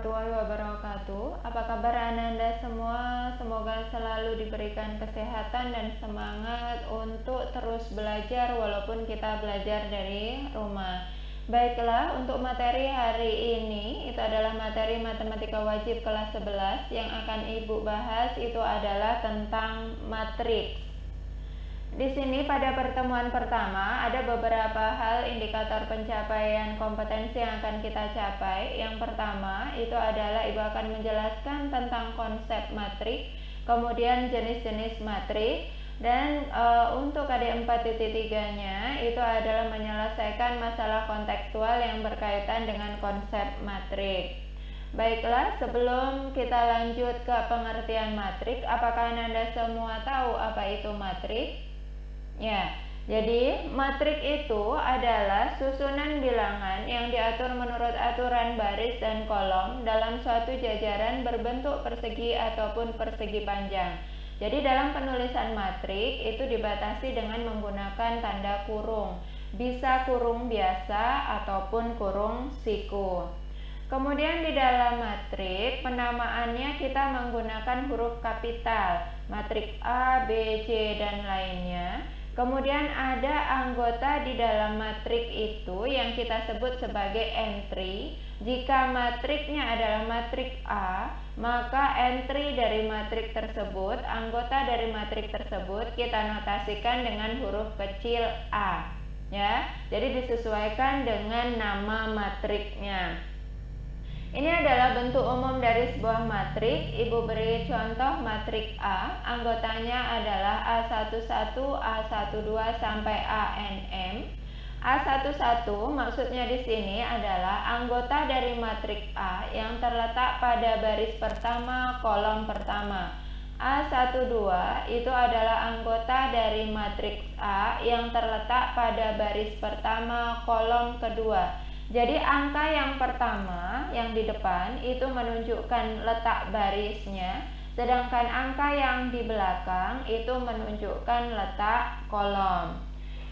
warahmatullahi wabarakatuh. Apa kabar Ananda semua? Semoga selalu diberikan kesehatan dan semangat untuk terus belajar walaupun kita belajar dari rumah. Baiklah, untuk materi hari ini itu adalah materi matematika wajib kelas 11. Yang akan Ibu bahas itu adalah tentang matriks. Di sini pada pertemuan pertama ada beberapa hal indikator pencapaian kompetensi yang akan kita capai. Yang pertama itu adalah Ibu akan menjelaskan tentang konsep matrik, kemudian jenis-jenis matrik, dan untuk KD 4.3-nya itu adalah menyelesaikan masalah kontekstual yang berkaitan dengan konsep matrik. Baiklah, sebelum kita lanjut ke pengertian matrik, apakah Anda semua tahu apa itu matrik? Ya, jadi matrik itu adalah susunan bilangan yang diatur menurut aturan baris dan kolom dalam suatu jajaran berbentuk persegi ataupun persegi panjang. Jadi dalam penulisan matrik itu dibatasi dengan menggunakan tanda kurung. Bisa kurung biasa ataupun kurung siku. Kemudian di dalam matrik, penamaannya kita menggunakan huruf kapital, matrik A, B, C, dan lainnya. Kemudian ada anggota di dalam matrik itu yang kita sebut sebagai entry. Jika matriknya adalah matrik A, maka entry dari matrik tersebut, anggota dari matrik tersebut kita notasikan dengan huruf kecil A. Ya, jadi disesuaikan dengan nama matriknya. Ini adalah bentuk umum dari sebuah matrik. Ibu beri contoh matrik A. Anggotanya adalah A11, A12 sampai ANM. A11 maksudnya di sini adalah anggota dari matrik A yang terletak pada baris pertama kolom pertama. A12 itu adalah anggota dari matriks A yang terletak pada baris pertama kolom kedua. Jadi angka yang pertama yang di depan itu menunjukkan letak barisnya, sedangkan angka yang di belakang itu menunjukkan letak kolom.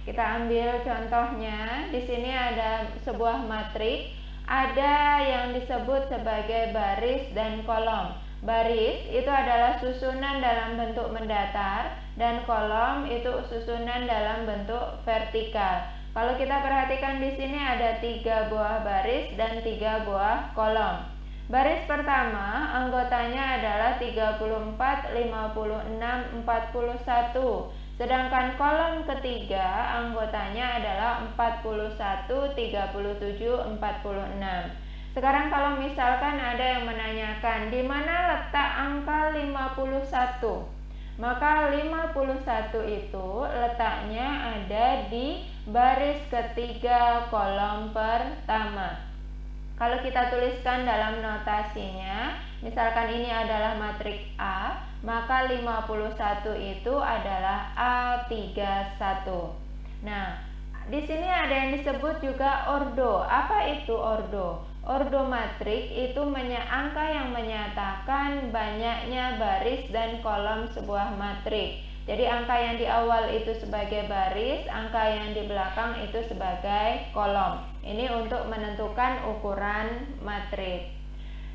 Kita ambil contohnya. Di sini ada sebuah matrik, ada yang disebut sebagai baris dan kolom. Baris itu adalah susunan dalam bentuk mendatar dan kolom itu susunan dalam bentuk vertikal. Kalau kita perhatikan di sini ada 3 buah baris dan 3 buah kolom. Baris pertama anggotanya adalah 34, 56, 41. Sedangkan kolom ketiga anggotanya adalah 41, 37, 46. Sekarang kalau misalkan ada yang menanyakan di mana letak angka 51? Maka 51 itu letaknya ada di baris ketiga kolom pertama. Kalau kita tuliskan dalam notasinya, misalkan ini adalah matrik A, maka 51 itu adalah A31. Nah, di sini ada yang disebut juga ordo. Apa itu ordo? Ordo matrik itu angka yang menyatakan banyaknya baris dan kolom sebuah matrik. Jadi angka yang di awal itu sebagai baris, angka yang di belakang itu sebagai kolom. Ini untuk menentukan ukuran matrik.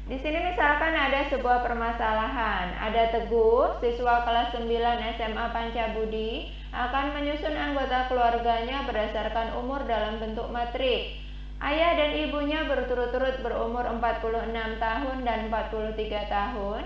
Di sini misalkan ada sebuah permasalahan. Ada Teguh, siswa kelas 9 SMA Pancabudi, akan menyusun anggota keluarganya berdasarkan umur dalam bentuk matrik. Ayah dan ibunya berturut-turut berumur 46 tahun dan 43 tahun.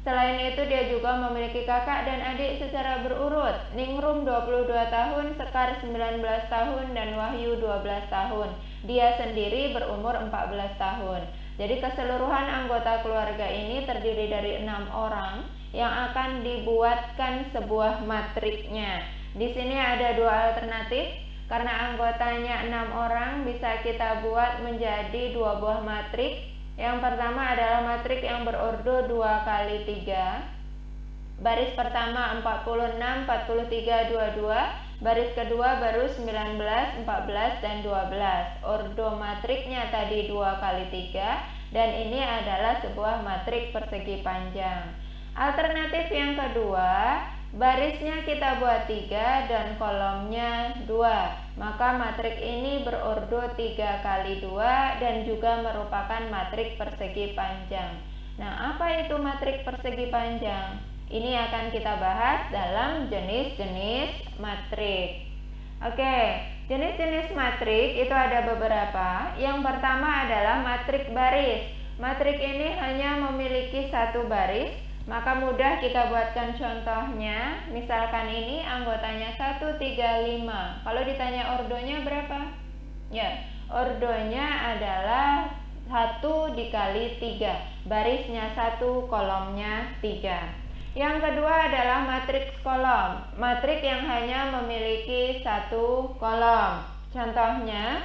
Selain itu dia juga memiliki kakak dan adik secara berurut. Ningrum 22 tahun, Sekar 19 tahun, dan Wahyu 12 tahun. Dia sendiri berumur 14 tahun. Jadi keseluruhan anggota keluarga ini terdiri dari 6 orang yang akan dibuatkan sebuah matriknya. Di sini ada 2 alternatif. Karena anggotanya 6 orang, bisa kita buat menjadi 2 buah matrik. Yang pertama adalah matrik yang berordo 2 kali 3. Baris pertama 46, 43, 22. Baris kedua baru 19, 14, dan 12. Ordo matriknya tadi 2 kali 3. Dan ini adalah sebuah matrik persegi panjang. Alternatif yang kedua, barisnya kita buat 3 dan kolomnya 2. Maka matrik ini berordo 3 kali 2 dan juga merupakan matrik persegi panjang. Nah, apa itu matrik persegi panjang? Ini akan kita bahas dalam jenis-jenis matrik. Oke, jenis-jenis matrik itu ada beberapa. Yang pertama adalah matrik baris. Matrik ini hanya memiliki satu baris, maka mudah kita buatkan contohnya. Misalkan ini anggotanya 1, 3, 5. Kalau ditanya ordonya berapa? Ya, ordonya adalah 1 dikali 3. Barisnya 1, kolomnya 3. Yang kedua adalah matriks kolom. Matrik yang hanya memiliki satu kolom. Contohnya,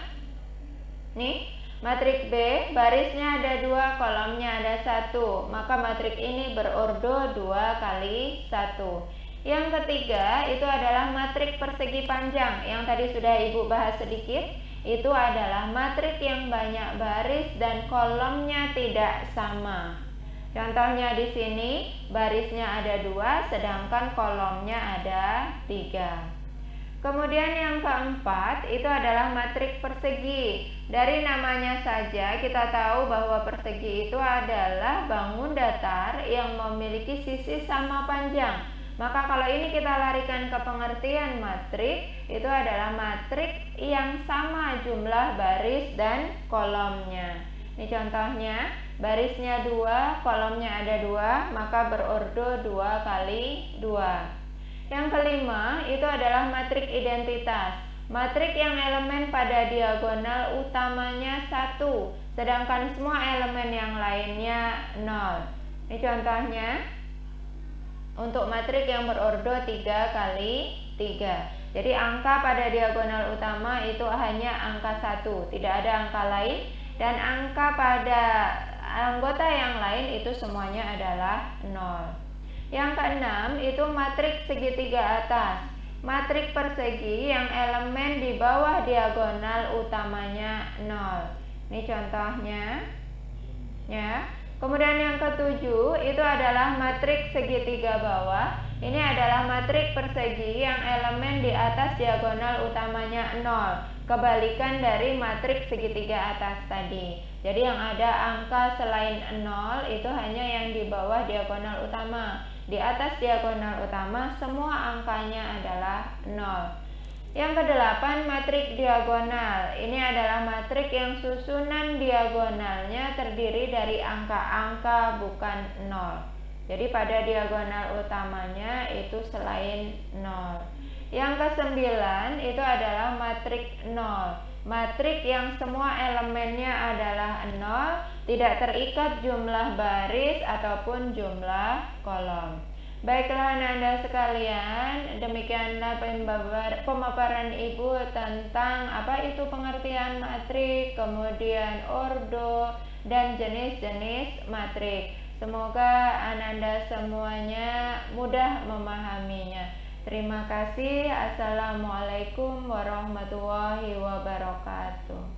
nih, matrik B, barisnya ada 2, kolomnya ada 1. Maka matrik ini berordo 2 kali 1. Yang ketiga, itu adalah matrik persegi panjang. Yang tadi sudah Ibu bahas sedikit. Itu adalah matrik yang banyak baris dan kolomnya tidak sama. Contohnya di sini barisnya ada 2 sedangkan kolomnya ada 3. Kemudian yang keempat itu adalah matrik persegi. Dari namanya saja kita tahu bahwa persegi itu adalah bangun datar yang memiliki sisi sama panjang. Maka kalau ini kita larikan ke pengertian matrik, itu adalah matrik yang sama jumlah baris dan kolomnya. Ini contohnya, barisnya 2, kolomnya ada 2, maka berordo 2 kali 2. Yang kelima, itu adalah matrik identitas. Matrik yang elemen pada diagonal utamanya 1, sedangkan semua elemen yang lainnya 0. Ini contohnya, untuk matrik yang berordo 3 kali 3. Jadi angka pada diagonal utama itu hanya angka 1, tidak ada angka lain. Dan angka pada anggota yang lain itu semuanya adalah 0. Yang keenam itu matrik segitiga atas. Matrik persegi yang elemen di bawah diagonal utamanya 0. Ini contohnya ya. Kemudian yang ketujuh itu adalah matrik segitiga bawah. Ini adalah matrik persegi yang elemen di atas diagonal utamanya 0. Kebalikan dari matrik segitiga atas tadi. Jadi yang ada angka selain 0 itu hanya yang di bawah diagonal utama. Di atas diagonal utama semua angkanya adalah 0. Yang kedelapan, matrik diagonal. Ini adalah matrik yang susunan diagonalnya terdiri dari angka-angka bukan 0. Jadi pada diagonal utamanya itu selain 0. Yang kesembilan itu adalah matrik 0. Matrik yang semua elemennya adalah 0, tidak terikat jumlah baris ataupun jumlah kolom. Baiklah anak-anak sekalian, demikianlah pemaparan Ibu tentang apa itu pengertian matrik, kemudian ordo, dan jenis-jenis matrik. Semoga anak-anak semuanya mudah memahaminya. Terima kasih. Assalamualaikum warahmatullahi wabarakatuh.